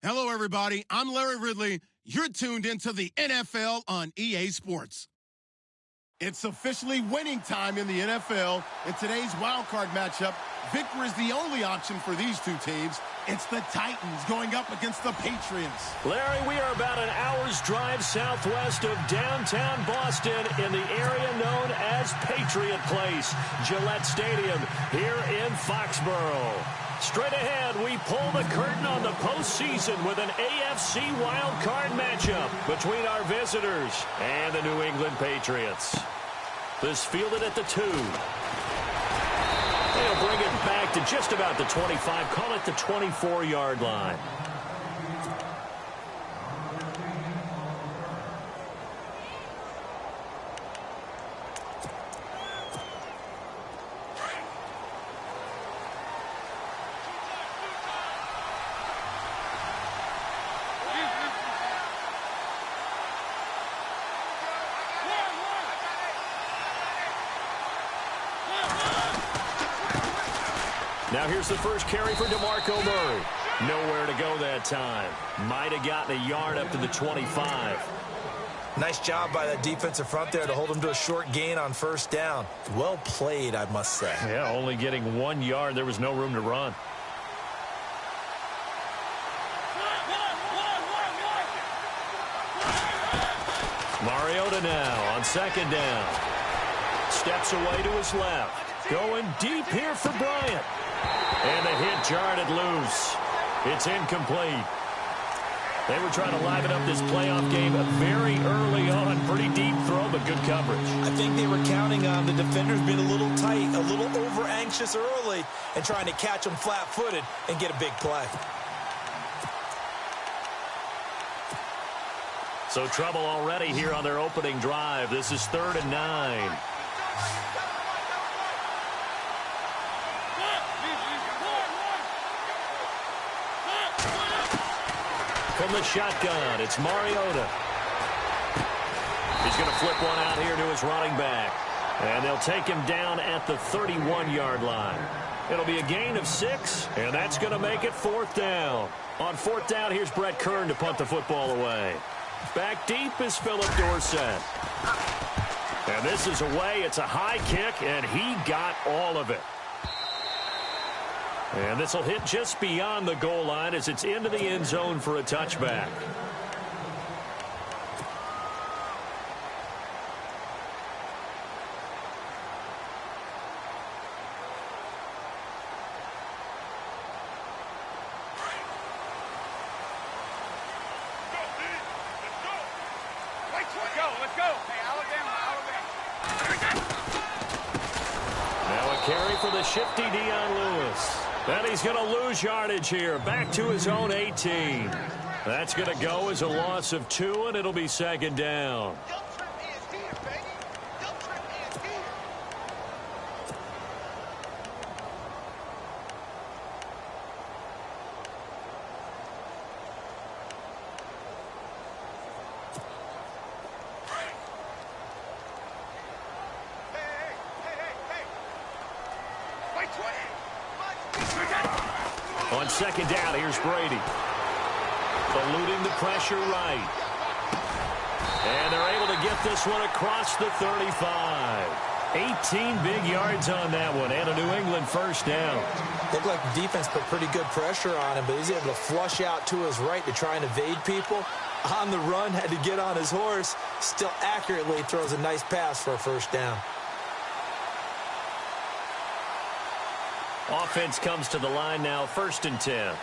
Hello, everybody. I'm Larry Ridley. You're tuned into the NFL on EA Sports. It's officially winning time in the NFL. In today's wildcard matchup, victory is the only option for these two teams. It's the Titans going up against the Patriots. Larry, we are about an hour's drive southwest of downtown Boston in the area known as Patriot Place, Gillette Stadium, here in Foxborough. Straight ahead, we pull the curtain on the postseason with an AFC wildcard matchup between our visitors and the New England Patriots. This fielded at the 2. They'll bring it back to just about the 25, call it the 24-yard line. Now here's the first carry for DeMarco Murray. Nowhere to go that time. Might have gotten a yard up to the 25. Nice job by that defensive front there to hold him to a short gain on first down. Well played, I must say. Yeah, only getting 1 yard. There was no room to run. Mariota now on second down. Steps away to his left. Going deep here for Bryant. And the hit jarred it loose. It's incomplete. They were trying to liven up this playoff game very early on. Pretty deep throw, but good coverage. I think they were counting on the defenders being a little tight, a little over-anxious early, and trying to catch them flat-footed and get a big play. So trouble already here on their opening drive. This is 3rd and 9. From the shotgun, it's Mariota. He's going to flip one out here to his running back. And they'll take him down at the 31-yard line. It'll be a gain of 6, and that's going to make it 4th down. On 4th down, here's Brett Kern to punt the football away. Back deep is Philip Dorsett. And this is away. It's a high kick, and he got all of it. And this will hit just beyond the goal line as it's into the end zone for a touchback. Let's go. Hey, Alabama. Now a carry for the shifty Dion Lewis. And he's going to lose yardage here. Back to his own 18. That's going to go as a loss of 2, and it'll be 2nd down. On 2nd down, here's Brady. Eluding the pressure right. And they're able to get this one across the 35. 18 big yards on that one, and a New England first down. Looked like the defense put pretty good pressure on him, but he's able to flush out to his right to try and evade people. On the run, had to get on his horse. Still accurately throws a nice pass for a first down. Offense comes to the line now, 1st and 10.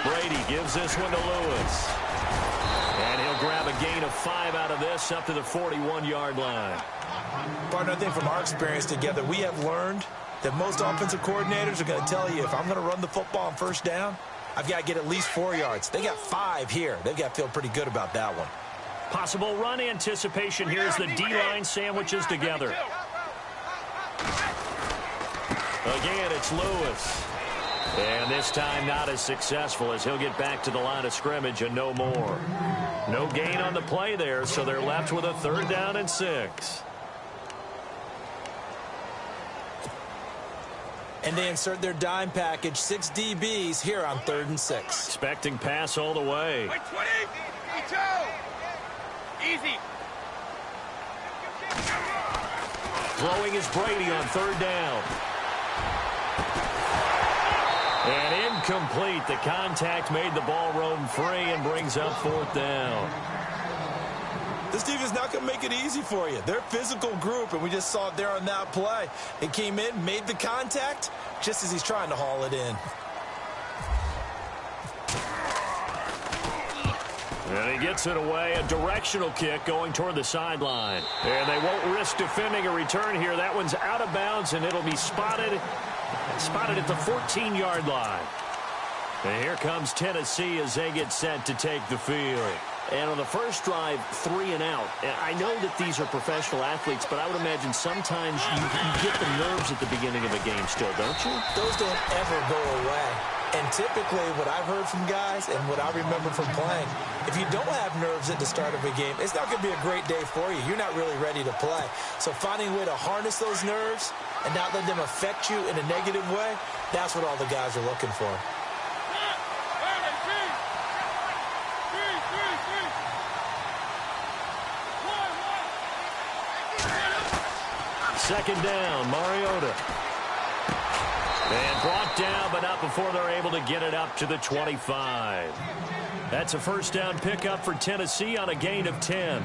Brady gives this one to Lewis. And he'll grab a gain of 5 out of this up to the 41-yard line. Partner, I think from our experience together, we have learned that most offensive coordinators are going to tell you, if I'm going to run the football on first down, I've got to get at least 4 yards. They got 5 here. They've got to feel pretty good about that one. Possible run anticipation here as the D-line sandwiches together. Again, it's Lewis. And this time not as successful as he'll get back to the line of scrimmage and no more. No gain on the play there, so they're left with a 3rd down and 6. And they insert their dime package, 6 DBs here on 3rd and 6. Expecting pass all the way. Wait, 20. Easy. Throwing is Brady on 3rd down. And incomplete. The contact made the ball roam free and brings up 4th down. This defense is not going to make it easy for you. They're a physical group, and we just saw it there on that play. It came in, made the contact, just as he's trying to haul it in. And he gets it away, a directional kick going toward the sideline. And they won't risk defending a return here. That one's out of bounds, and it'll be spotted at the 14-yard line. And here comes Tennessee as they get set to take the field. And on the first drive, 3 and out. And I know that these are professional athletes, but I would imagine sometimes you get the nerves at the beginning of a game still, don't you? Those don't ever go away. And typically what I've heard from guys and what I remember from playing, if you don't have nerves at the start of a game, it's not going to be a great day for you. You're not really ready to play. So finding a way to harness those nerves and not let them affect you in a negative way, that's what all the guys are looking for. Second down, Mariota. And brought down, but not before they're able to get it up to the 25. That's a first down pickup for Tennessee on a gain of 10.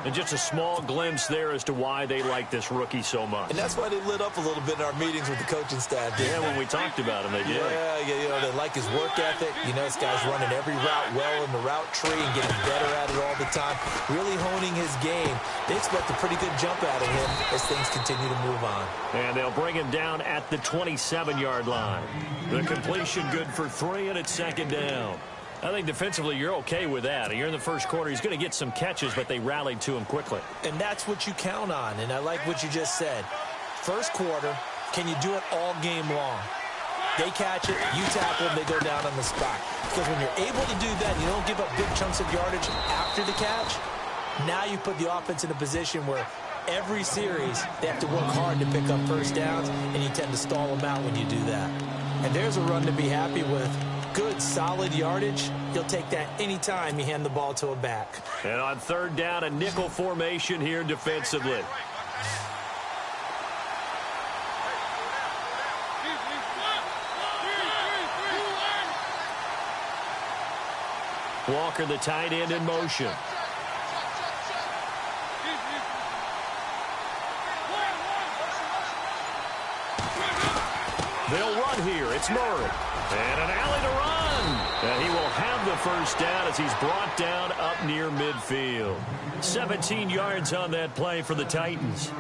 And just a small glimpse there as to why they like this rookie so much. And that's why they lit up a little bit in our meetings with the coaching staff. Yeah, when we talked about him, they did. Yeah, you know, they like his work ethic. You know, this guy's running every route well in the route tree and getting better at it all the time, really honing his game. They expect a pretty good jump out of him as things continue to move on. And they'll bring him down at the 27-yard line. The completion good for 3, and it's second down. I think defensively you're okay with that. You're in the first quarter. He's going to get some catches, but they rallied to him quickly. And that's what you count on, and I like what you just said. First quarter, can you do it all game long? They catch it, you tackle them, they go down on the spot. Because when you're able to do that, you don't give up big chunks of yardage after the catch. Now you put the offense in a position where every series they have to work hard to pick up first downs, and you tend to stall them out when you do that. And there's a run to be happy with. Good, solid yardage. He'll take that anytime you hand the ball to a back. And on third down, a nickel formation here defensively. Walker, the tight end, in motion. They'll run here. It's Murray. And an alley to run. And he will have the first down as he's brought down up near midfield. 17 yards on that play for the Titans.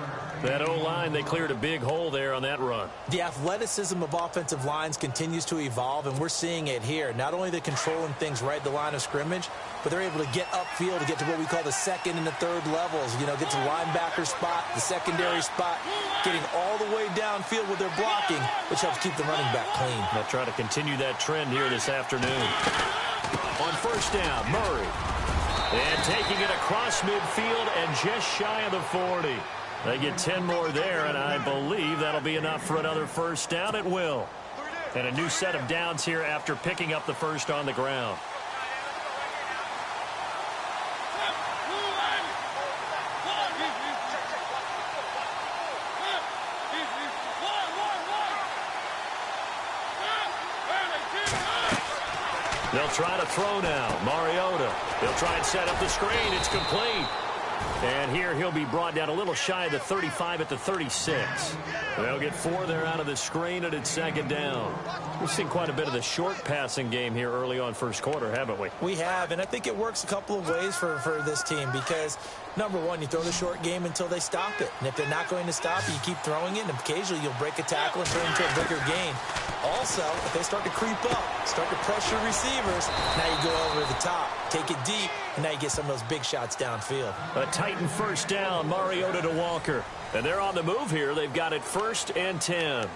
That O-line, they cleared a big hole there on that run. The athleticism of offensive lines continues to evolve, and we're seeing it here. Not only are they controlling things right at the line of scrimmage, but they're able to get upfield to get to what we call the second and the third levels. You know, get to the linebacker spot, the secondary spot, getting all the way downfield with their blocking, which helps keep the running back clean. They'll try to continue that trend here this afternoon. On first down, Murray. And taking it across midfield and just shy of the 40. They get 10 more there, and I believe that'll be enough for another first down. It will. And a new set of downs here after picking up the first on the ground. They'll try to throw now. Mariota. They'll try and set up the screen. It's complete. And here he'll be brought down a little shy of the 35 at the 36. They'll get 4 there out of the screen, and it's second down. We've seen quite a bit of the short passing game here early on first quarter, haven't we? We have, and I think it works a couple of ways for this team because, number one, you throw the short game until they stop it. And if they're not going to stop it, you keep throwing it, and occasionally you'll break a tackle and turn it into a bigger gain. Also, if they start to creep up, start to pressure receivers, now you go over the top, take it deep, and now you get some of those big shots downfield. A Titan first down, Mariota to Walker. And they're on the move here. They've got it 1st and 10.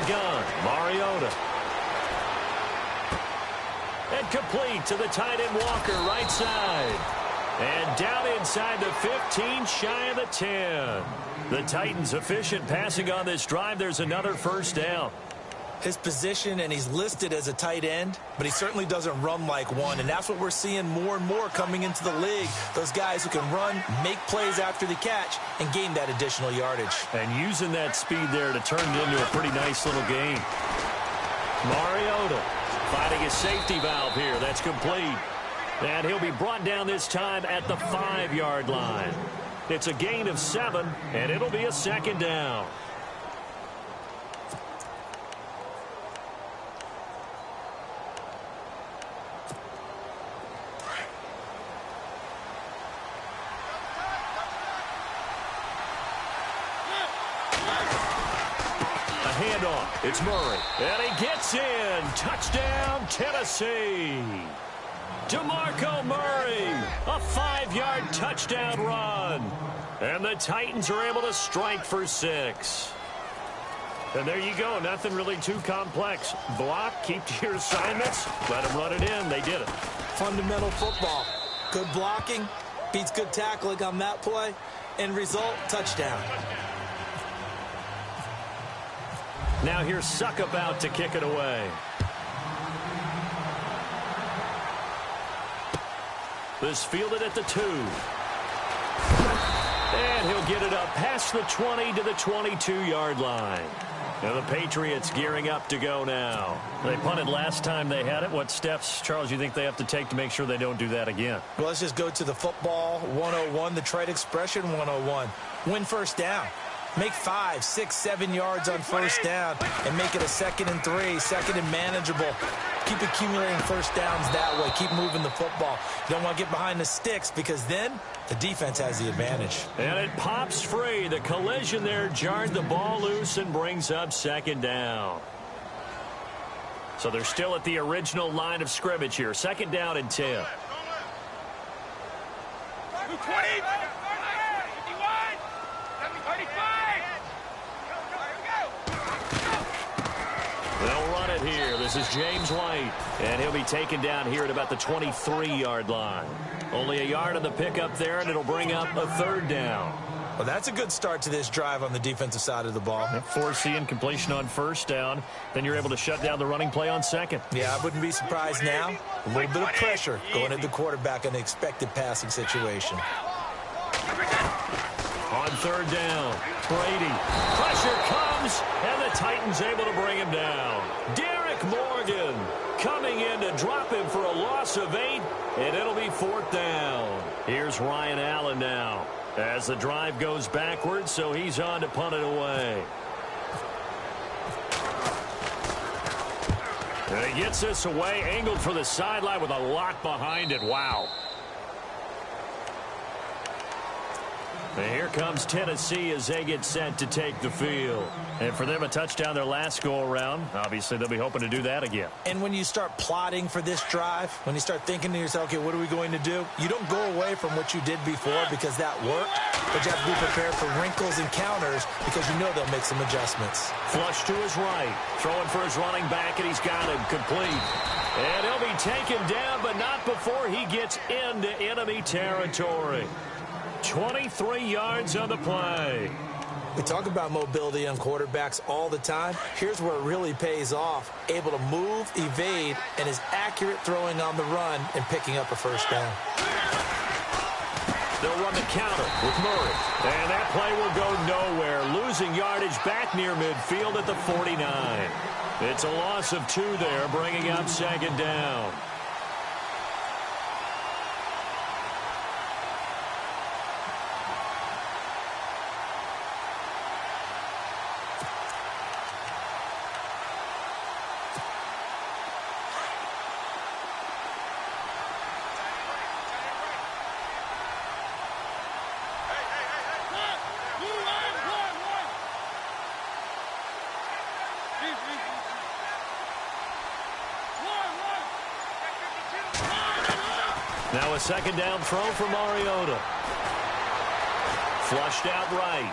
the gun, Mariota. And complete to the tight end Walker, right side. And down inside the 15, shy of the 10. The Titans efficient passing on this drive. There's another first down. His position, and he's listed as a tight end, but he certainly doesn't run like one, and that's what we're seeing more and more coming into the league. Those guys who can run, make plays after the catch, and gain that additional yardage. And using that speed there to turn it into a pretty nice little game. Mariota finding a safety valve here. That's complete. And he'll be brought down this time at the 5-yard line. It's a gain of 7, and it'll be a second down. Handoff. It's Murray. And he gets in. Touchdown, Tennessee. DeMarco Murray. A 5-yard touchdown run. And the Titans are able to strike for 6. And there you go. Nothing really too complex. Block, keep to your assignments, let them run it in. They did it. Fundamental football. Good blocking beats good tackling on that play. End result, touchdown. Now here's Suckup out to kick it away. This fielded at the 2. And he'll get it up past the 20 to the 22-yard line. Now the Patriots gearing up to go now. They punted last time they had it. What steps, Charles, you think they have to take to make sure they don't do that again? Well, let's just go to the football 101, the trade expression 101. Win first down. Make 5, 6, 7 yards on first down and make it a 2nd and 3, 2nd and manageable. Keep accumulating first downs that way. Keep moving the football. You don't want to get behind the sticks because then the defense has the advantage. And it pops free. The collision there jarred the ball loose and brings up 2nd down. So they're still at the original line of scrimmage here. 2nd down and 10. 20. They'll run it here. This is James White. And he'll be taken down here at about the 23-yard line. Only a yard on the pickup there, and it'll bring up a 3rd down. Well, that's a good start to this drive on the defensive side of the ball. Forcing completion on first down. Then you're able to shut down the running play on 2nd. Yeah, I wouldn't be surprised now. A little bit of pressure going at the quarterback in the expected passing situation. On 3rd down, Brady. Pressure comes, and the Titans able to bring him down. Derek Morgan coming in to drop him for a loss of 8, and it'll be 4th down. Here's Ryan Allen now as the drive goes backwards, so he's on to punt it away. And he gets this away, angled for the sideline with a lot behind it. Wow. And here comes Tennessee as they get set to take the field. And for them, a touchdown their last go-around. Obviously, they'll be hoping to do that again. And when you start plotting for this drive, when you start thinking to yourself, okay, what are we going to do? You don't go away from what you did before because that worked, but you have to be prepared for wrinkles and counters because you know they'll make some adjustments. Flush to his right. Throwing for his running back, and he's got him complete. And he'll be taken down, but not before he gets into enemy territory. 23 yards on the play. We talk about mobility on quarterbacks all the time. Here's where it really pays off. Able to move, evade, and is accurate throwing on the run and picking up a first down. They'll run the counter with Murray. And that play will go nowhere. Losing yardage back near midfield at the 49. It's a loss of 2 there, bringing up 2nd down. Now a 2nd down throw for Mariota. Flushed out right.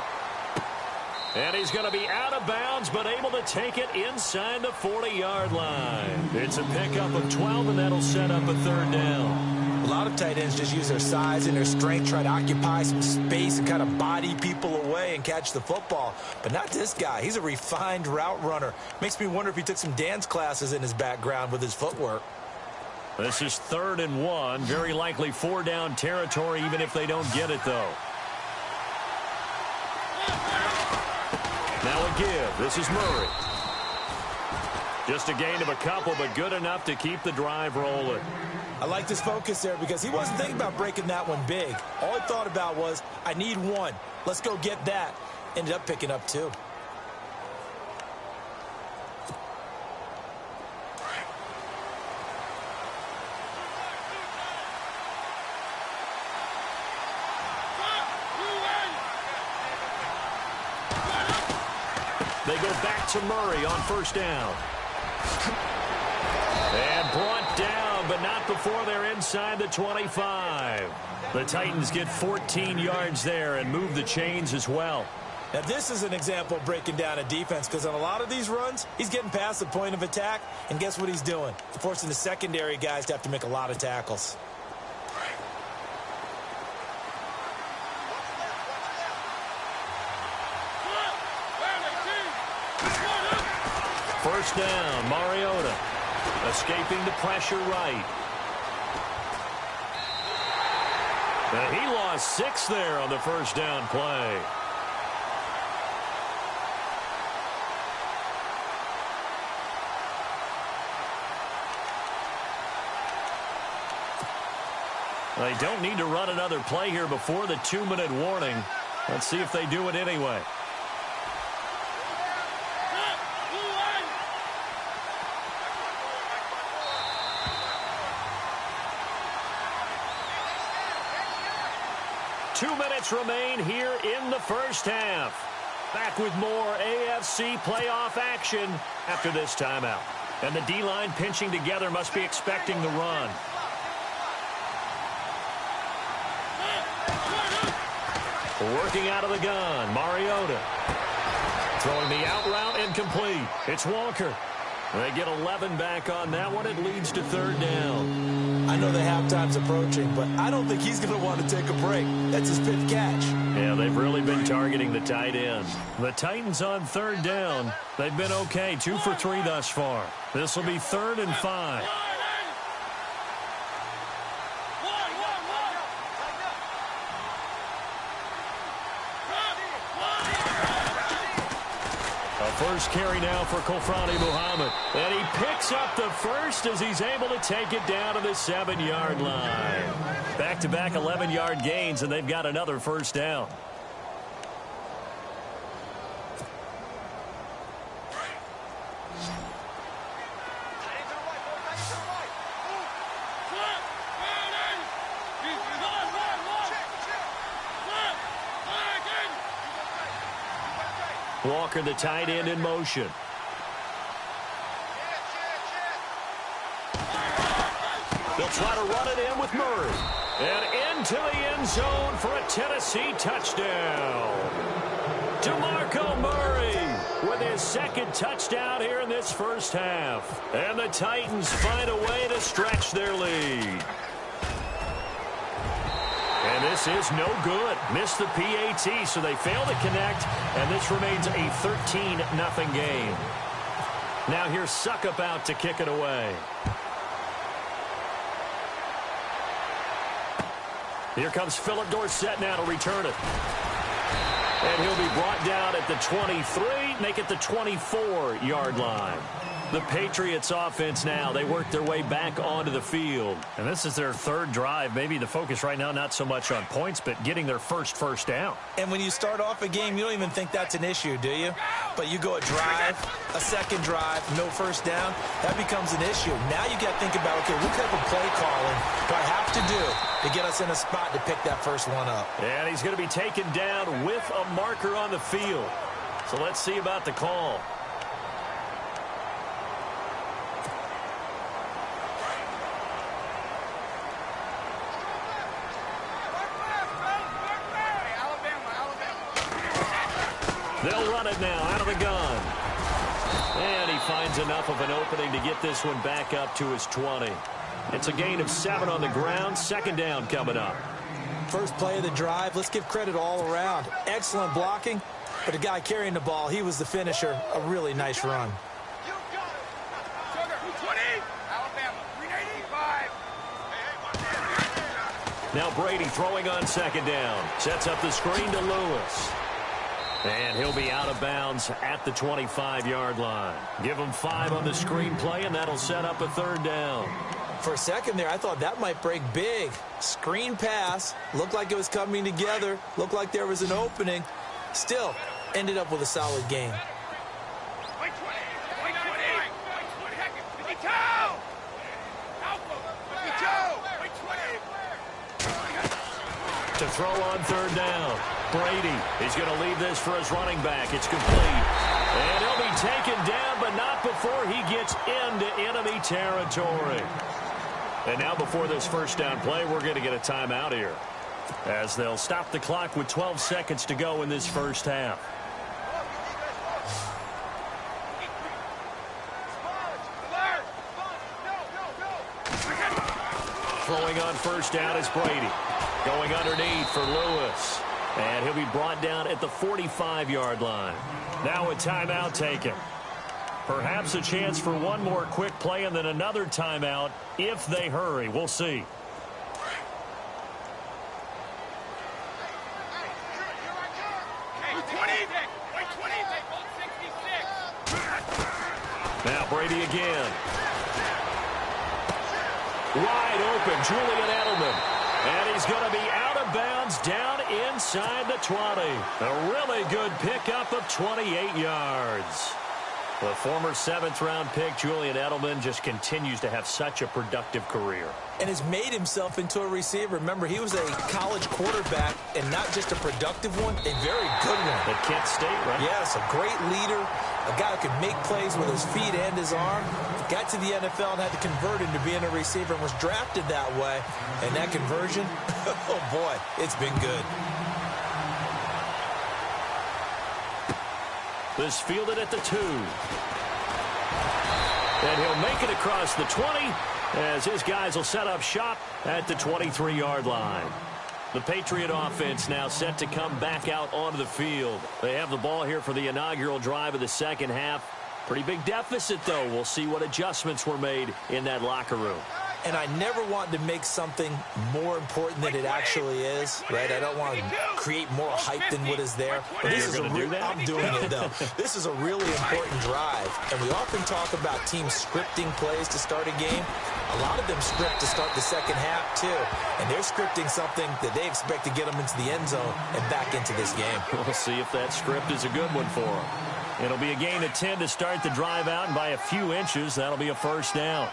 And he's going to be out of bounds, but able to take it inside the 40-yard line. It's a pickup of 12, and that'll set up a third down. A lot of tight ends just use their size and their strength, try to occupy some space and kind of body people away and catch the football. But not this guy. He's a refined route runner. Makes me wonder if he took some dance classes in his background with his footwork. This is 3rd and 1. Very likely 4-down territory, even if they don't get it, though. Now a give. This is Murray. Just a gain of a couple, but good enough to keep the drive rolling. I like this focus there because he wasn't thinking about breaking that one big. All he thought about was, I need one. Let's go get that. Ended up picking up 2. They go back to Murray on 1st down. And brought down, but not before they're inside the 25. The Titans get 14 yards there and move the chains as well. Now, this is an example of breaking down a defense because on a lot of these runs, he's getting past the point of attack, and guess what he's doing? Forcing the secondary guys to have to make a lot of tackles. 1st down, Mariota. Escaping the pressure right. And he lost 6 there on the 1st down play. They don't need to run another play here before the 2-minute warning. Let's see if they do it anyway. Two minutes remain here in the 1st half. Back with more AFC playoff action after this timeout. And the D-line pinching together must be expecting the run. Working out of the gun, Mariota. Throwing the out route incomplete. It's Walker. They get 11 back on that one. It leads to 3rd down. I know the halftime's approaching, but I don't think he's going to want to take a break. That's his 5th catch. Yeah, they've really been targeting the tight end. The Titans on 3rd down. They've been okay, 2 for 3 thus far. This will be 3rd and 5. First carry now for Kofrani Muhammad. And he picks up the first as he's able to take it down to the 7-yard line. Back-to-back 11-yard gains, and they've got another 1st down. Walker, the tight end, in motion. They'll try to run it in with Murray. And into the end zone for a Tennessee touchdown. DeMarco Murray with his 2nd touchdown here in this 1st half. And the Titans find a way to stretch their lead. And this is no good. Missed the PAT, so they fail to connect, and this remains a 13-0 game. Now here's Suckup out to kick it away. Here comes Philip Dorsett now to return it. And he'll be brought down at the 23, make it the 24-yard line. The Patriots offense now, they work their way back onto the field. And this is their 3rd drive. Maybe the focus right now not so much on points, but getting their first down. And when you start off a game, you don't even think that's an issue, do you? But you go a drive, a 2nd drive, no 1st down, that becomes an issue. Now you got to think about, okay, what type of play calling do I have to do to get us in a spot to pick that first one up? And he's going to be taken down with a marker on the field. So let's see about the call. They'll run it now out of the gun. And he finds enough of an opening to get this one back up to his 20. It's a gain of 7 on the ground. Second down coming up. First play of the drive. Let's give credit all around. Excellent blocking. But the guy carrying the ball, he was the finisher. A really nice run. Now Brady throwing on second down. Sets up the screen to Lewis. And he'll be out of bounds at the 25-yard line. Give him 5 on the screen play, and that'll set up a third down. For a second there, I thought that might break big. Screen pass. Looked like it was coming together. Looked like there was an opening. Still, ended up with a solid game. To throw on third down. Brady is going to leave this for his running back. It's complete. And he'll be taken down, but not before he gets into enemy territory. And now before this first down play, we're going to get a timeout here, as they'll stop the clock with 12 seconds to go in this first half. Throwing on first down is Brady. Going underneath for Lewis. And he'll be brought down at the 45-yard line. Now a timeout taken. Perhaps a chance for one more quick play and then another timeout if they hurry. We'll see. Now Brady again. Wide open, Julian Edelman. And he's going to be out of bounds down inside the 20. A really good pickup of 28 yards. The former 7th-round pick, Julian Edelman, just continues to have such a productive career. And has made himself into a receiver. Remember, he was a college quarterback, and not just a productive one, a very good one. At Kent State, right? Yes, a great leader, a guy who could make plays with his feet and his arm. Got to the NFL and had to convert into being a receiver and was drafted that way. And that conversion, oh boy, it's been good. This fielded at the 2. And he'll make it across the 20 as his guys will set up shop at the 23-yard line. The Patriot offense now set to come back out onto the field. They have the ball here for the inaugural drive of the second half. Pretty big deficit, though. We'll see what adjustments were made in that locker room. And I never want to make something more important than it actually is, right? I don't want to create more hype than what is there. But this is I'm doing it, though. This is a really important drive. And we often talk about teams scripting plays to start a game. A lot of them script to start the second half, too. And they're scripting something that they expect to get them into the end zone and back into this game. We'll see if that script is a good one for them. It'll be a gain of 10 to start the drive out, and by a few inches, that'll be a first down.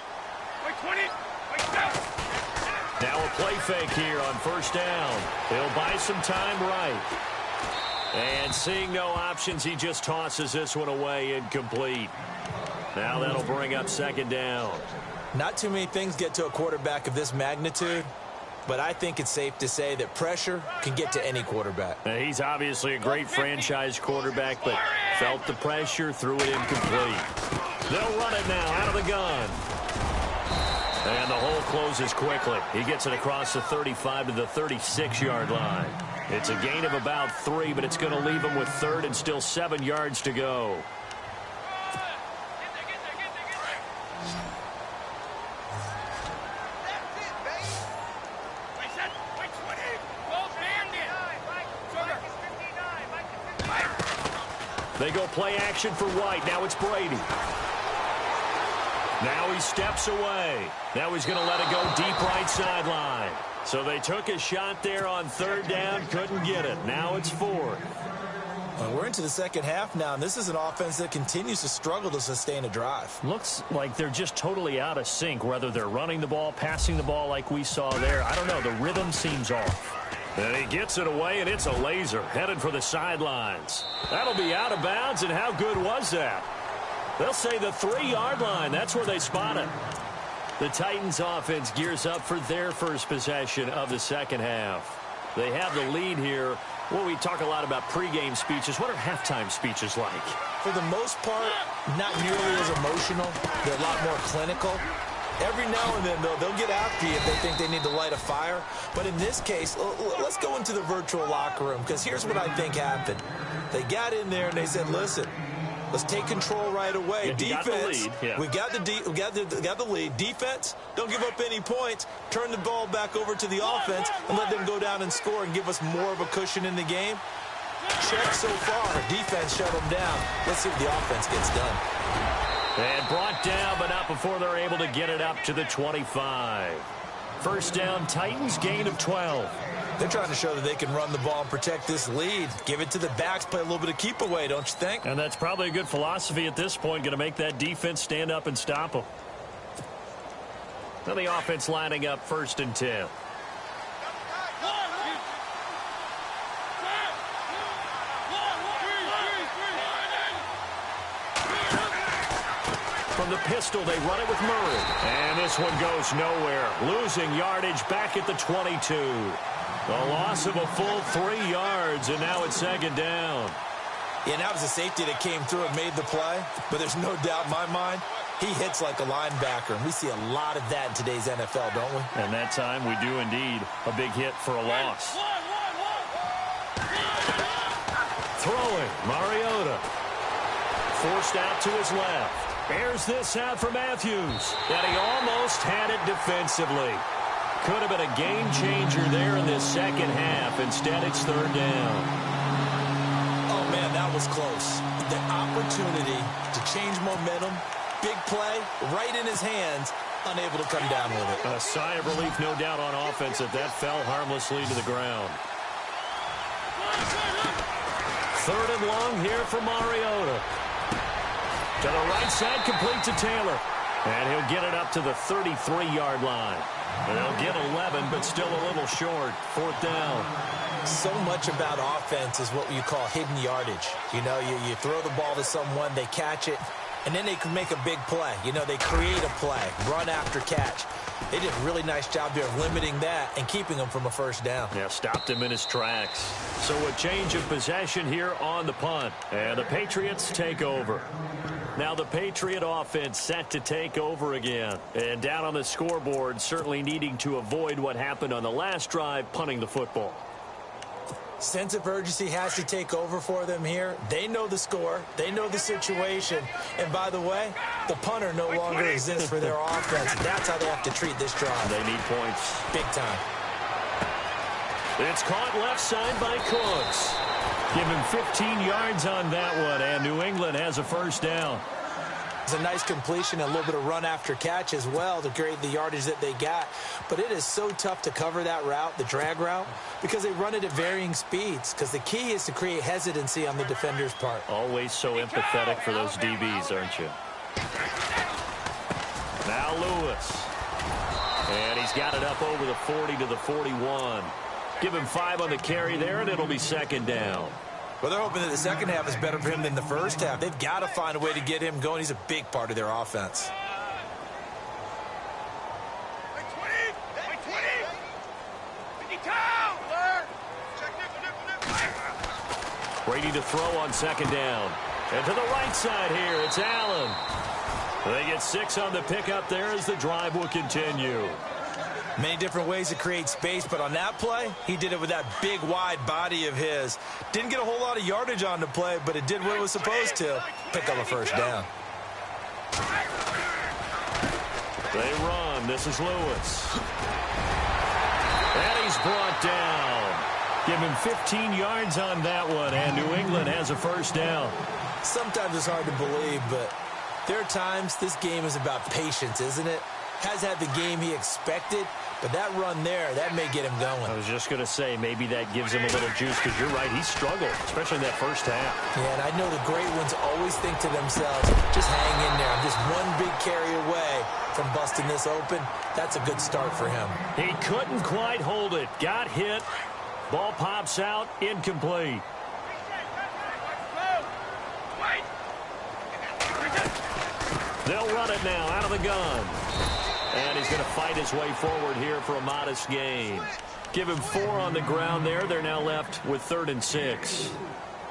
Now a play fake here on first down. He'll buy some time right. And seeing no options, he just tosses this one away incomplete. Now that'll bring up second down. Not too many things get to a quarterback of this magnitude, but I think it's safe to say that pressure can get to any quarterback. Now, he's obviously a great franchise quarterback, but felt the pressure, threw it incomplete. They'll run it now out of the gun. And the hole closes quickly. He gets it across the 35 to the 36-yard line. It's a gain of about 3, but it's going to leave him with third and still 7 yards to go. They go play action for White. Now it's Brady. Now he steps away. Now he's going to let it go deep right sideline. So they took a shot there on third down, couldn't get it. Now it's fourth. Well, we're into the second half now, and this is an offense that continues to struggle to sustain a drive. Looks like they're just totally out of sync, whether they're running the ball, passing the ball like we saw there. I don't know. The rhythm seems off. And he gets it away, and it's a laser headed for the sidelines. That'll be out of bounds, and how good was that? They'll say the 3-yard line. That's where they spot it. The Titans offense gears up for their first possession of the second half. They have the lead here. Well, we talk a lot about pregame speeches. What are halftime speeches like? For the most part, not nearly as emotional. They're a lot more clinical. Every now and then, they'll get after you if they think they need to light a fire. But in this case, let's go into the virtual locker room, because here's what I think happened. They got in there and they said, listen, let's take control right away. Defense, we got the lead. Defense, don't give up any points. Turn the ball back over to the offense and let them go down and score and give us more of a cushion in the game. Check so far. Defense shut them down. Let's see if the offense gets done. And brought down, but not before they're able to get it up to the 25. First down, Titans, gain of 12. They're trying to show that they can run the ball and protect this lead. Give it to the backs, play a little bit of keep away, don't you think? And that's probably a good philosophy at this point, going to make that defense stand up and stop them. Now the offense lining up 1st and 10. From the pistol, they run it with Murray. And this one goes nowhere. Losing yardage back at the 22. The loss of a full 3 yards, and now it's 2nd down. Yeah, now it was a safety that came through and made the play. But there's no doubt in my mind, he hits like a linebacker. And we see a lot of that in today's NFL, don't we? And that time we do indeed. A big hit for a loss. Throwing, Mariota. Forced out to his left. Bears this out for Matthews. And he almost had it defensively. Could have been a game changer there in this second half. Instead, it's 3rd down. Oh, man, that was close. The opportunity to change momentum, big play, right in his hands, unable to come down with it. A sigh of relief, no doubt, on offense that fell harmlessly to the ground. 3rd and long here for Mariota. To the right side, complete to Taylor. And he'll get it up to the 33-yard line. They'll get 11, but still a little short. 4th down. So much about offense is what you call hidden yardage. You know, you throw the ball to someone, they catch it, and then they can make a big play. You know, they create a play, run after catch. They did a really nice job there of limiting that and keeping him from a 1st down. Yeah, stopped him in his tracks. So a change of possession here on the punt. And the Patriots take over. Now the Patriot offense set to take over again. And down on the scoreboard, certainly needing to avoid what happened on the last drive, punting the football. Sense of urgency has to take over for them here. They know the score. They know the situation. And by the way, the punter no longer exists for their offense. That's how they have to treat this drive. They need points. Big time. It's caught left side by Cooks. Give him 15 yards on that one, and New England has a 1st down. It's a nice completion, a little bit of run after catch as well to create the yardage that they got. But it is so tough to cover that route, the drag route, because they run it at varying speeds. Because the key is to create hesitancy on the defender's part. Always so empathetic for those DBs, aren't you? Now Lewis. And he's got it up over the 40 to the 41. Give him 5 on the carry there, and it'll be 2nd down. Well, they're hoping that the second half is better for him than the first half. They've got to find a way to get him going. He's a big part of their offense. Brady to throw on 2nd down. And to the right side here, it's Allen. They get 6 on the pickup there as the drive will continue. Many different ways to create space, but on that play, he did it with that big, wide body of his. Didn't get a whole lot of yardage on the play, but it did what it was supposed to. Pick up a 1st down. They run. This is Lewis. And he's brought down. Give him 15 yards on that one, and New England has a 1st down. Sometimes it's hard to believe, but there are times this game is about patience, isn't it? Has had the game he expected, but that run there, that may get him going. I was just going to say, maybe that gives him a little juice, because you're right, he struggled, especially in that 1st half. Yeah, and I know the great ones always think to themselves, just hang in there. I'm just one big carry away from busting this open. That's a good start for him. He couldn't quite hold it. Got hit. Ball pops out, incomplete. They'll run it now out of the gun. And he's going to fight his way forward here for a modest gain. Give him 4 on the ground there. They're now left with 3rd and 6.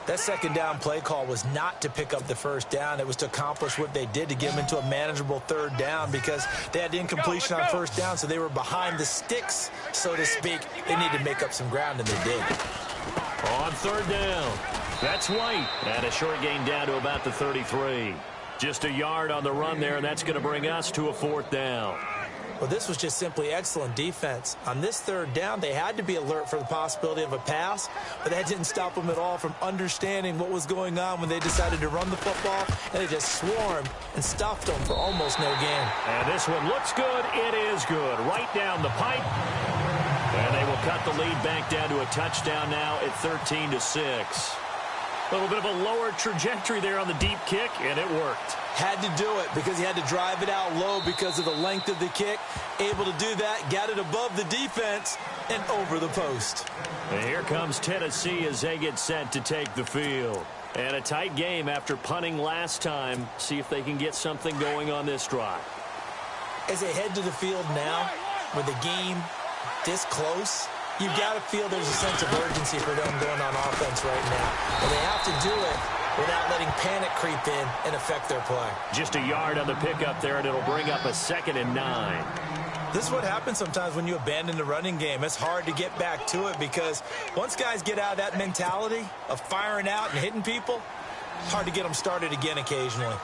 That second down play call was not to pick up the first down. It was to accomplish what they did, to get them into a manageable 3rd down, because they had incompletion on first down, so they were behind the sticks, so to speak. They needed to make up some ground, and they did. On 3rd down, that's White. And a short gain down to about the 33. Just a yard on the run there, and that's going to bring us to a 4th down. Well, this was just simply excellent defense. On this 3rd down, they had to be alert for the possibility of a pass, but that didn't stop them at all from understanding what was going on when they decided to run the football, and they just swarmed and stuffed them for almost no gain. And this one looks good. It is good. Right down the pipe. And they will cut the lead back down to a touchdown now at 13-6. A little bit of a lower trajectory there on the deep kick, and it worked. Had to do it because he had to drive it out low because of the length of the kick. Able to do that, got it above the defense, and over the post. And here comes Tennessee as they get set to take the field. And a tight game after punting last time. See if they can get something going on this drive. As they head to the field now, with the game this close, you've got to feel there's a sense of urgency for them going on offense right now. And they have to do it without letting panic creep in and affect their play. Just a yard on the pickup there, and it'll bring up a 2nd and 9. This is what happens sometimes when you abandon the running game. It's hard to get back to it because once guys get out of that mentality of firing out and hitting people, it's hard to get them started again occasionally.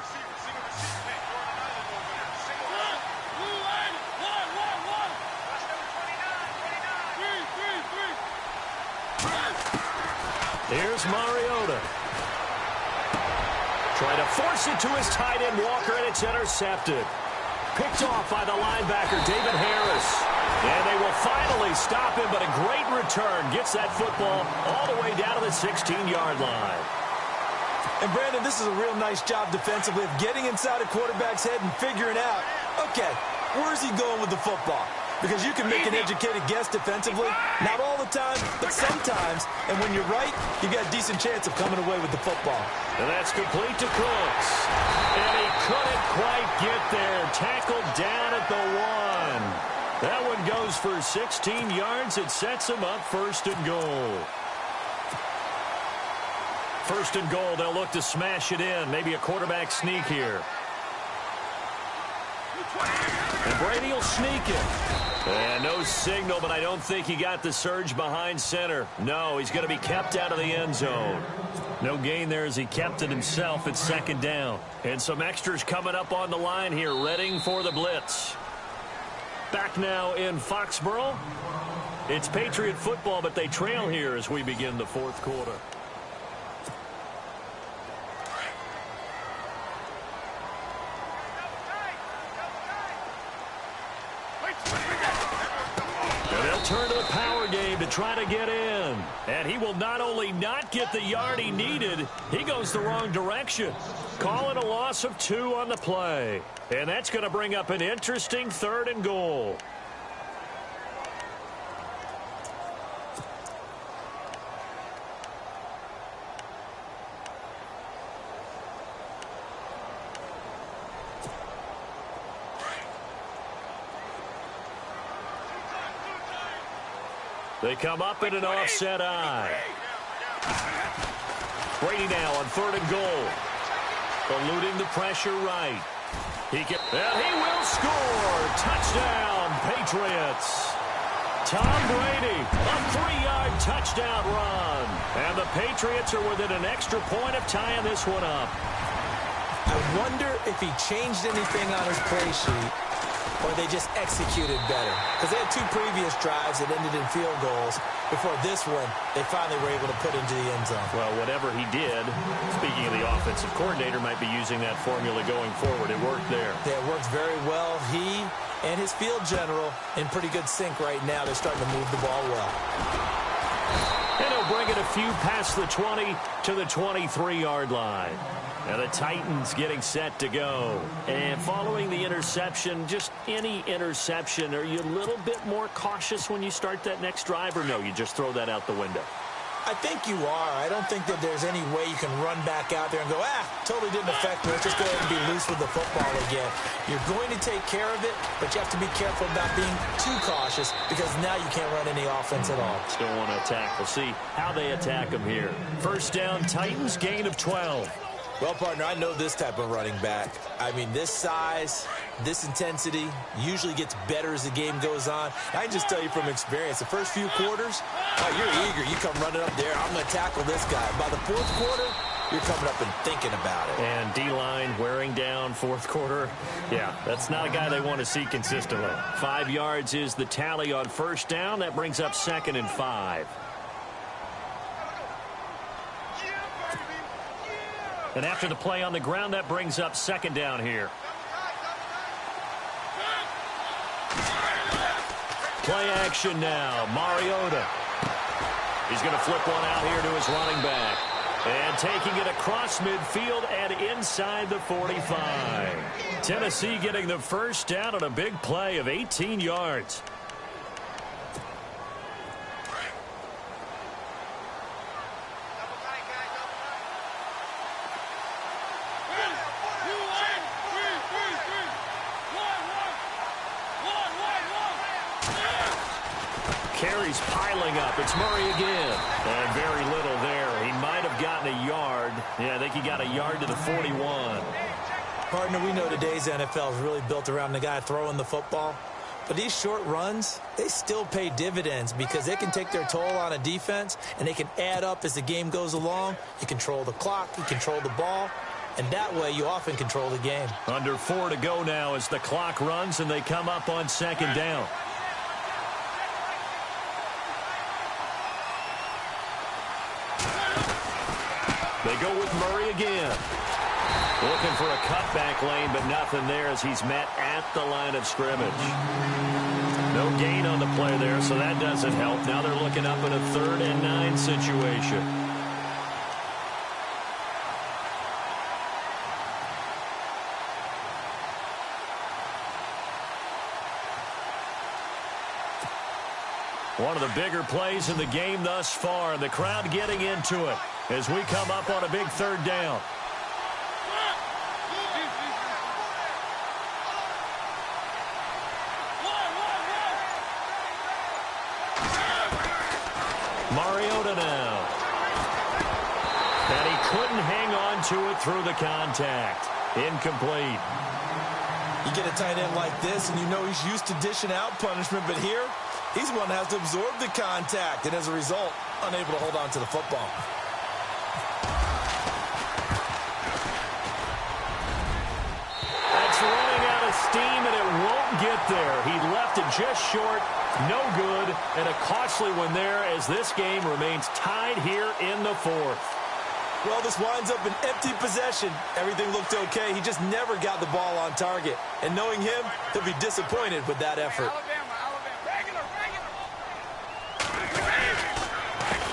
Here's Mariota. Trying to force it to his tight end, Walker, and it's intercepted. Picked off by the linebacker, David Harris. And they will finally stop him, but a great return. Gets that football all the way down to the 16-yard line. And, Brandon, this is a real nice job defensively of getting inside a quarterback's head and figuring out, okay, where's he going with the football? Because you can make an educated guess defensively. Not all the time, but sometimes. And when you're right, you got a decent chance of coming away with the football. And that's complete to Cooks. And he couldn't quite get there. Tackled down at the 1. That one goes for 16 yards. It sets him up 1st and goal. 1st and goal. They'll look to smash it in. Maybe a quarterback sneak here. And Brady will sneak it. And no signal, but I don't think he got the surge behind center. No, he's going to be kept out of the end zone. No gain there as he kept it himself at 2nd down. And some extras coming up on the line here, readying for the blitz. Back now in Foxborough. It's Patriot football, but they trail here as we begin the 4th quarter. Turn to the power game to try to get in. And he will not only not get the yard he needed, he goes the wrong direction. Calling a loss of 2 on the play. And that's going to bring up an interesting 3rd and goal. They come up in an offset eye. Brady now on 3rd and goal. Eluding the pressure right. And he will score. Touchdown, Patriots. Tom Brady, a 3-yard touchdown run. And the Patriots are within an extra point of tying this one up. I wonder if he changed anything on his play sheet, or they just executed better. Because they had 2 previous drives that ended in field goals. Before this one, they finally were able to put into the end zone. Well, whatever he did, speaking of the offensive coordinator, might be using that formula going forward. It worked there. Yeah, it worked very well. He and his field general in pretty good sync right now. They're starting to move the ball well. And he'll bring it a few past the 20 to the 23-yard line. And the Titans getting set to go. And following the interception, just any interception, are you a little bit more cautious when you start that next drive, or no, you just throw that out the window? I think you are. I don't think that there's any way you can run back out there and go, totally didn't affect me. Let's just go ahead and be loose with the football again. You're going to take care of it, but you have to be careful about being too cautious because now you can't run any offense at all. Still want to attack. We'll see how they attack them here. First down, Titans, gain of 12. Well, partner, I know this type of running back. I mean, this size, this intensity usually gets better as the game goes on. I can just tell you from experience, the first few quarters, you're eager. You come running up there, I'm going to tackle this guy. By the fourth quarter, you're coming up and thinking about it. And D-line wearing down fourth quarter. Yeah, that's not a guy they want to see consistently. 5 yards is the tally on first down. That brings up 2nd and 5. And after the play on the ground, that brings up 2nd down here. Play action now. Mariota. He's going to flip one out here to his running back. And taking it across midfield and inside the 45. Tennessee getting the first down on a big play of 18 yards. Carries piling up. It's Murray again. And very little there. He might have gotten a yard. Yeah, I think he got a yard to the 41. Partner, we know today's NFL is really built around the guy throwing the football. But these short runs, they still pay dividends because they can take their toll on a defense and they can add up as the game goes along. You control the clock, you control the ball, and that way you often control the game. Under 4 to go now as the clock runs and they come up on 2nd down. They go with Murray again. Looking for a cutback lane, but nothing there as he's met at the line of scrimmage. No gain on the play there, so that doesn't help. Now they're looking up in a 3rd and 9 situation. One of the bigger plays in the game thus far. The crowd getting into it as we come up on a big 3rd down. Mariota now. And he couldn't hang on to it through the contact. Incomplete. You get a tight end like this, and you know he's used to dishing out punishment, but here, he's the one that has to absorb the contact, and as a result, unable to hold on to the football. That's running out of steam, and it won't get there. He left it just short, no good, and a costly one there as this game remains tied here in the 4th. Well, this winds up an empty possession. Everything looked okay. He just never got the ball on target. And knowing him, he'll be disappointed with that effort.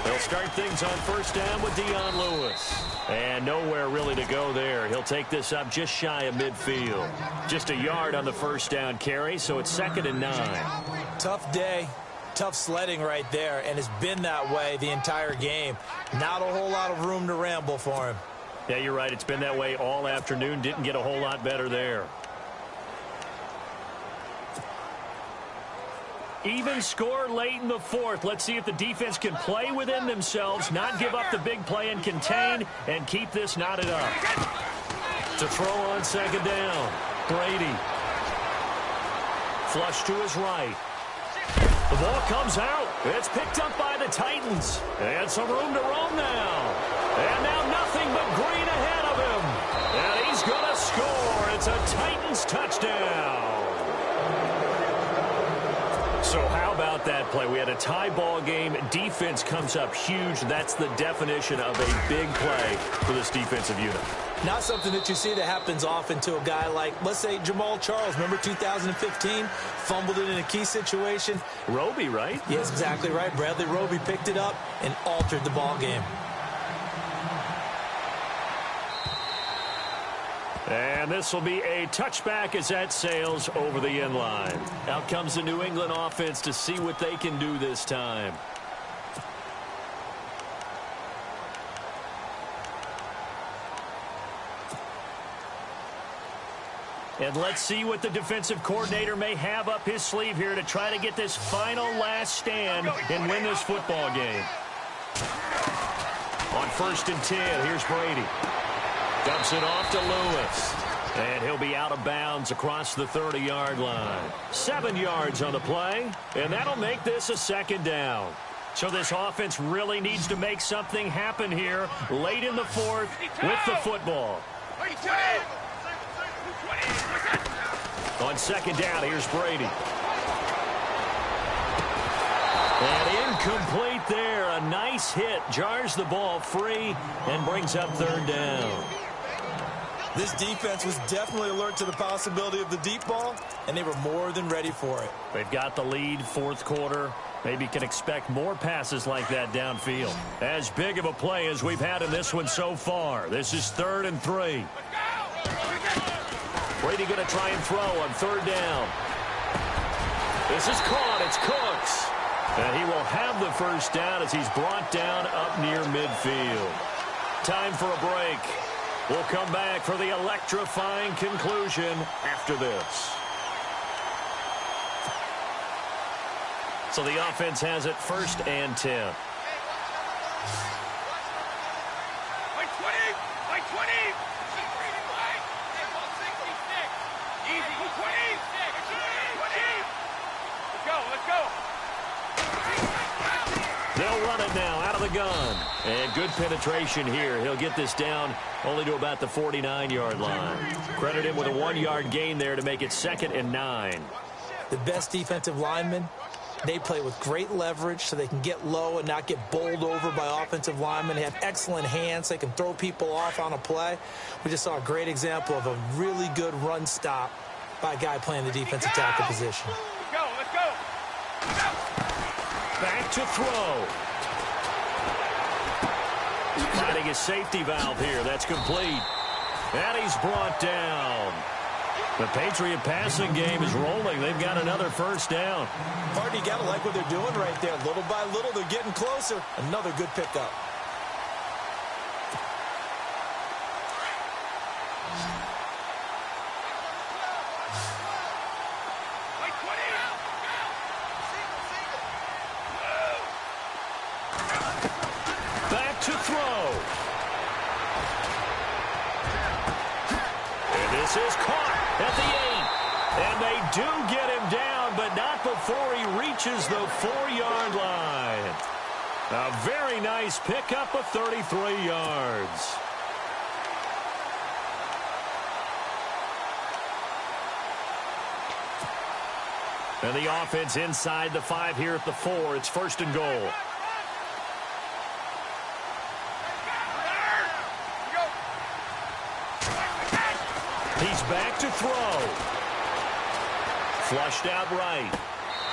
They'll start things on first down with Dion Lewis. And nowhere really to go there. He'll take this up just shy of midfield. Just a yard on the first down carry, so it's 2nd and 9. Tough day. Tough sledding right there, and it's been that way the entire game. Not a whole lot of room to ramble for him. Yeah, you're right. It's been that way all afternoon. Didn't get a whole lot better there. Even score late in the 4th. Let's see if the defense can play within themselves, not give up the big play and contain, and keep this knotted up. To throw on 2nd down. Brady. Flush to his right. The ball comes out. It's picked up by the Titans. And some room to roam now. And now nothing but green ahead of him. And he's going to score. It's a Titans touchdown. So how about that play? We had a tie ball game. Defense comes up huge. That's the definition of a big play for this defensive unit. Not something that you see that happens often to a guy like, let's say, Jamal Charles. Remember 2015? Fumbled it in a key situation. Roby, right? Yes, exactly right. Bradley Roby picked it up and altered the ball game. And this will be a touchback as that sails over the end line. Out comes the New England offense to see what they can do this time. And let's see what the defensive coordinator may have up his sleeve here to try to get this final last stand and win this football game. On 1st and 10, here's Brady. Dumps it off to Lewis. And he'll be out of bounds across the 30-yard line. 7 yards on the play, and that'll make this a 2nd down. So this offense really needs to make something happen here late in the 4th with the football. On 2nd down, here's Brady. And incomplete there. A nice hit. Jars the ball free and brings up 3rd down. This defense was definitely alert to the possibility of the deep ball, and they were more than ready for it. They've got the lead, 4th quarter. Maybe can expect more passes like that downfield. As big of a play as we've had in this one so far. This is 3rd and 3. Brady going to try and throw on 3rd down. This is caught. It's Cooks. And he will have the 1st down as he's brought down up near midfield. Time for a break. We'll come back for the electrifying conclusion after this. So the offense has it 1st and 10. They'll run it now out of the gun. And good penetration here. He'll get this down only to about the 49-yard line. Credit him with a 1-yard gain there to make it 2nd and 9. The best defensive linemen, they play with great leverage so they can get low and not get bowled over by offensive linemen. They have excellent hands. They can throw people off on a play. We just saw a great example of a really good run stop by a guy playing the defensive tackle position. Let's go. Back to throw. Finding his safety valve here. That's complete. And he's brought down. The Patriot passing game is rolling. They've got another 1st down. Hardy, you got to like what they're doing right there. Little by little, they're getting closer. Another good pickup. Back to throw. And this is caught at the 8. And they do get him down, but not before he reaches the 4-yard line. A very nice pickup of 33 yards. And the offense inside the 5 here at the 4. It's 1st and goal. He's back to throw. Flushed out right.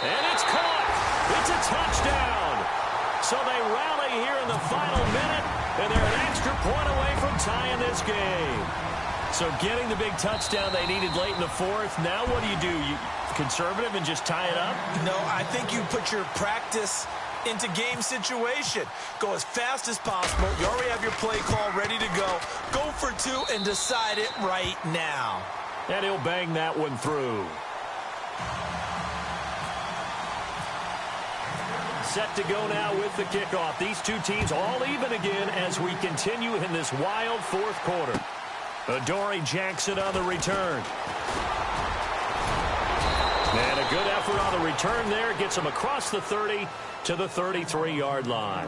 And it's caught. It's a touchdown. So they rally here in the final minute, and they're an extra point away from tying this game. So getting the big touchdown they needed late in the 4th. Now what do? You conservative and just tie it up? No, I think you put your practice into game situation. Go as fast as possible. You already have your play call ready to go. Go for 2 and decide it right now. And he'll bang that one through. Set to go now with the kickoff. These two teams all even again as we continue in this wild 4th quarter. Adoree Jackson on the return. And a good effort on the return there. Gets him across the 30 to the 33-yard line.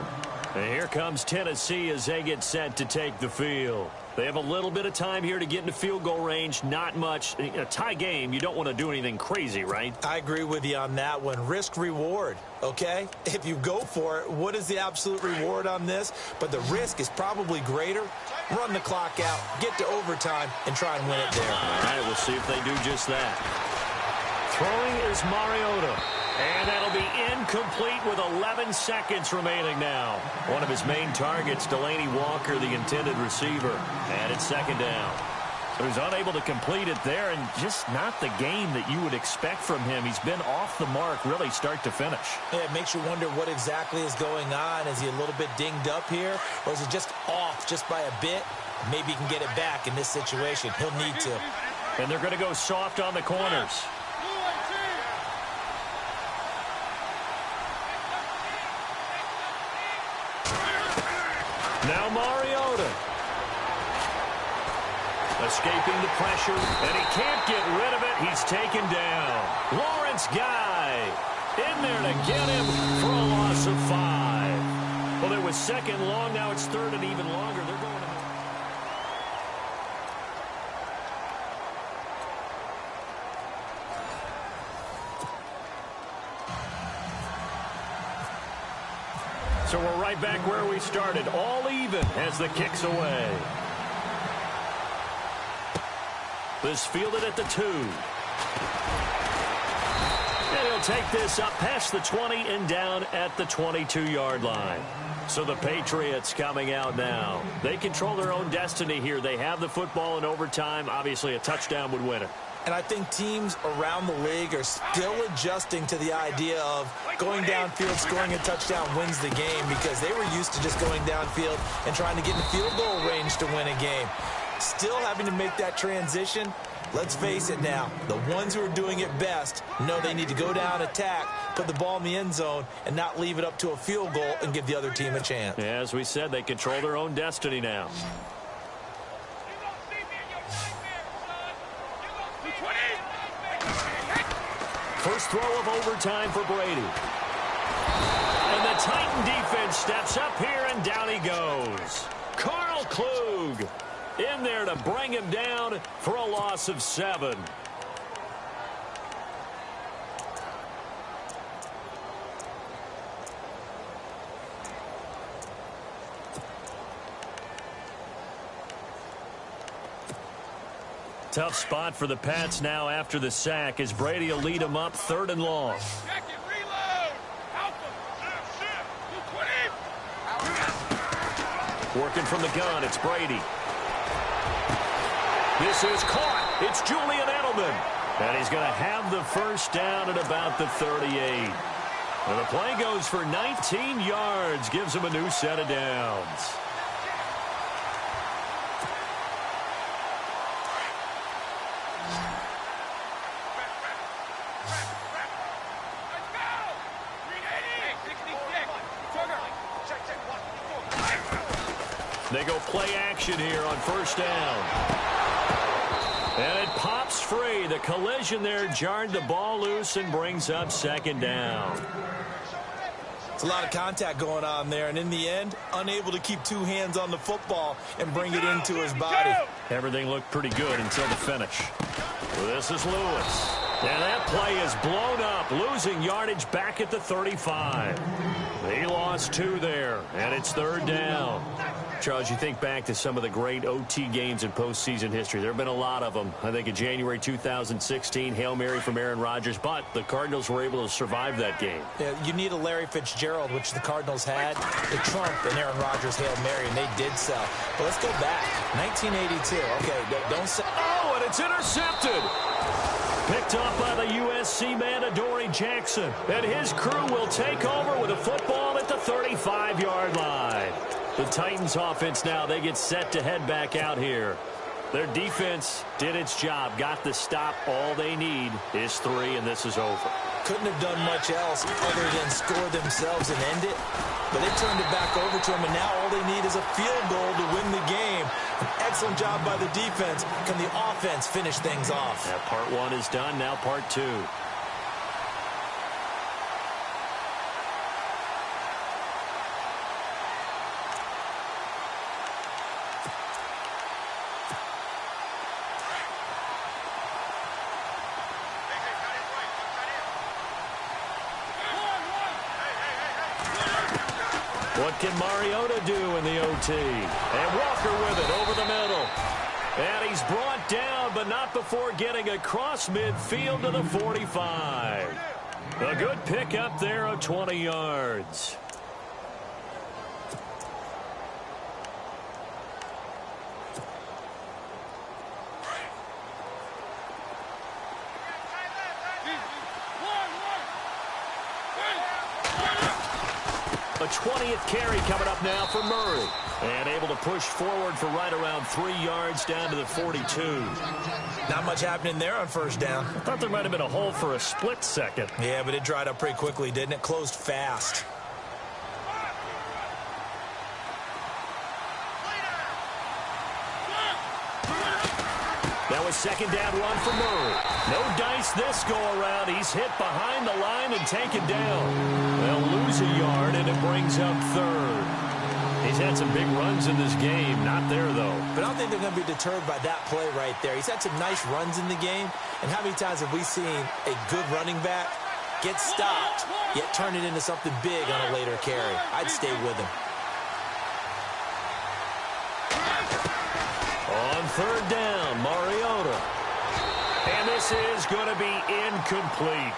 And here comes Tennessee as they get set to take the field. They have a little bit of time here to get into field goal range. Not much. A tie game, you don't want to do anything crazy, right? I agree with you on that one. Risk reward, okay? If you go for it, what is the absolute reward on this? But the risk is probably greater. Run the clock out, get to overtime, and try and win it there. All right, we'll see if they do just that. Throwing is Mariota. And that'll be incomplete with 11 seconds remaining now. One of his main targets, Delaney Walker, the intended receiver. And it's 2nd down. So he's unable to complete it there, and just not the game that you would expect from him. He's been off the mark really start to finish. Yeah, it makes you wonder what exactly is going on. Is he a little bit dinged up here, or is he just off just by a bit? Maybe he can get it back in this situation. He'll need to. And they're going to go soft on the corners. Now Mariota. Escaping the pressure, and he can't get rid of it. He's taken down. Lawrence Guy in there to get him for a loss of 5. Well, it was second long. Now it's third and even longer. They're going to... So we're right back where we started. All even as the kick's away. This fielded at the 2. And he'll take this up past the 20 and down at the 22-yard line. So the Patriots coming out now. They control their own destiny here. They have the football in overtime. Obviously, a touchdown would win it. And I think teams around the league are still adjusting to the idea of going downfield, scoring a touchdown wins the game, because they were used to just going downfield and trying to get in field goal range to win a game. Still having to make that transition. Let's face it now, the ones who are doing it best know they need to go down, attack, put the ball in the end zone, and not leave it up to a field goal and give the other team a chance. Yeah, as we said, they control their own destiny now. First throw of overtime for Brady. And the Titan defense steps up here, and down he goes. Carl Klug in there to bring him down for a loss of 7. Tough spot for the Pats now after the sack, as Brady will lead them up 3rd and long. Working from the gun, it's Brady. This is caught. It's Julian Edelman. And he's going to have the first down at about the 38. And the play goes for 19 yards, gives him a new set of downs. They go play action here on first down. And it pops free. The collision there jarred the ball loose and brings up 2nd down. It's a lot of contact going on there, and in the end, unable to keep 2 hands on the football and bring it into his body. Everything looked pretty good until the finish. This is Lewis. And that play is blown up, losing yardage back at the 35. He lost 2 there, and it's 3rd down. Charles, you think back to some of the great OT games in postseason history. There have been a lot of them. I think in January 2016, Hail Mary from Aaron Rodgers, but the Cardinals were able to survive that game. Yeah, you need a Larry Fitzgerald, which the Cardinals had, to trump an Aaron Rodgers Hail Mary, and they did so. But let's go back. 1982. Okay, don't say... Oh, and it's intercepted! Picked off by the USC man, Adoree Jackson. And his crew will take over with a football at the 35-yard line. The Titans offense now, they get set to head back out here. Their defense did its job, got the stop. All they need is 3, and this is over. Couldn't have done much else other than score themselves and end it. But they turned it back over to him, and now all they need is a field goal to win the game. An excellent job by the defense. Can the offense finish things off? Yeah, part 1 is done, now part 2. What can Mariota do in the OT? And Walker with it over the middle. And he's brought down, but not before getting across midfield to the 45. A good pickup there of 20 yards. A A 20th carry coming up now for Murray. And able to push forward for right around 3 yards down to the 42. Not much happening there on first down. I thought there might have been a hole for a split second. Yeah, but it dried up pretty quickly, didn't it? Closed fast. That was second down run for Murray. No dice this go-around. He's hit behind the line and taken down. They'll lose a yard, and it brings up third. He's had some big runs in this game. Not there, though. But I don't think they're going to be deterred by that play right there. He's had some nice runs in the game. And how many times have we seen a good running back get stopped, yet turn it into something big on a later carry? I'd stay with him. On third down, Mariota. And this is going to be incomplete.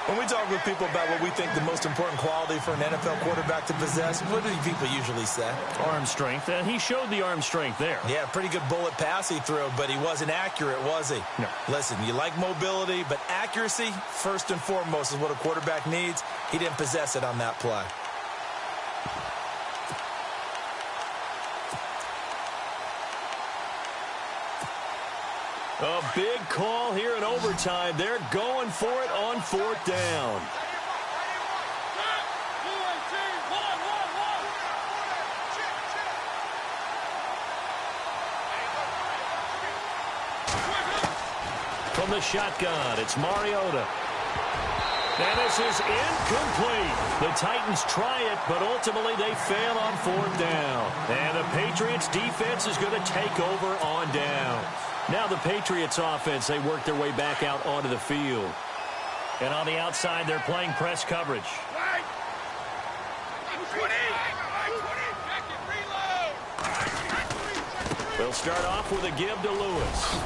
When we talk with people about what we think the most important quality for an NFL quarterback to possess, what do people usually say? Arm strength, and he showed the arm strength there. Yeah, pretty good bullet pass he threw, but he wasn't accurate, was he? No. Listen, you like mobility, but accuracy, first and foremost, is what a quarterback needs. He didn't possess it on that play. A big call here in overtime. They're going for it on fourth down. From the shotgun, it's Mariota. And this is incomplete. The Titans try it, but ultimately they fail on fourth down. And the Patriots defense is going to take over on down. Now the Patriots offense, they work their way back out onto the field. And on the outside, they're playing press coverage. They'll start off with a give to Lewis.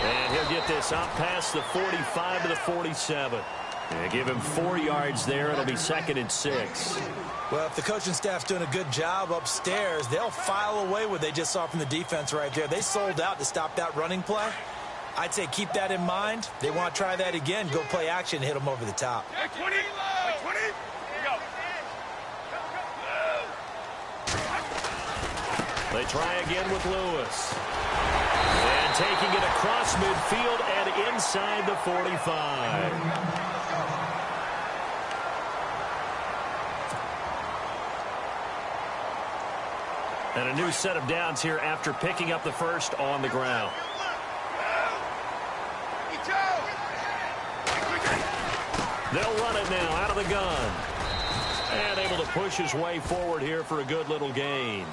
And he'll get this out past the 45 to the 47. And give him 4 yards there. It'll be 2nd and 6. Well, if the coaching staff's doing a good job upstairs, they'll file away what they just saw from the defense right there. They sold out to stop that running play. I'd say keep that in mind. They want to try that again. Go play action and hit them over the top. 20. They try again with Lewis. And taking it across midfield and inside the 45. And a new set of downs here after picking up the first on the ground. They'll run it now out of the gun. And able to push his way forward here for a good little gain.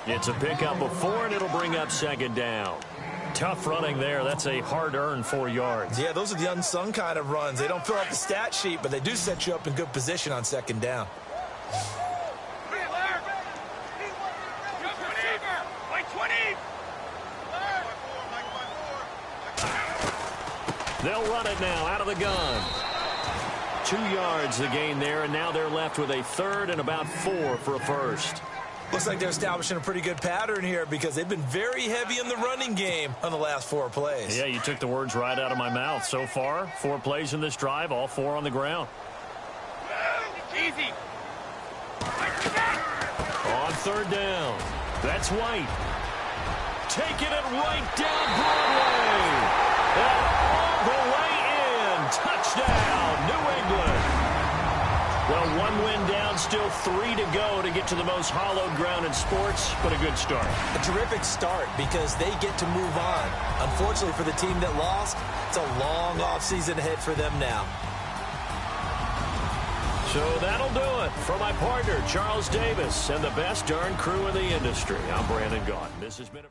It's a pickup of 4, and it'll bring up 2nd down. Tough running there. That's a hard-earned 4 yards. Yeah, those are the unsung kind of runs. They don't fill up the stat sheet, but they do set you up in good position on 2nd down. They'll run it now out of the gun. 2 yards the gain there, and now they're left with a 3rd and about 4 for a first. Looks like they're establishing a pretty good pattern here because they've been very heavy in the running game on the last 4 plays. Yeah, you took the words right out of my mouth. So far, 4 plays in this drive, all 4 on the ground. Easy. On 3rd down, that's White. Taking it right down Broadway. And all the way in. Touchdown, New England. Well, 1 win down, still 3 to go to get to the most hallowed ground in sports, but a good start. A terrific start because they get to move on. Unfortunately for the team that lost, it's a long offseason ahead for them now. So that'll do it. For my partner, Charles Davis, and the best darn crew in the industry, I'm Brandon Gaudin. This has been a...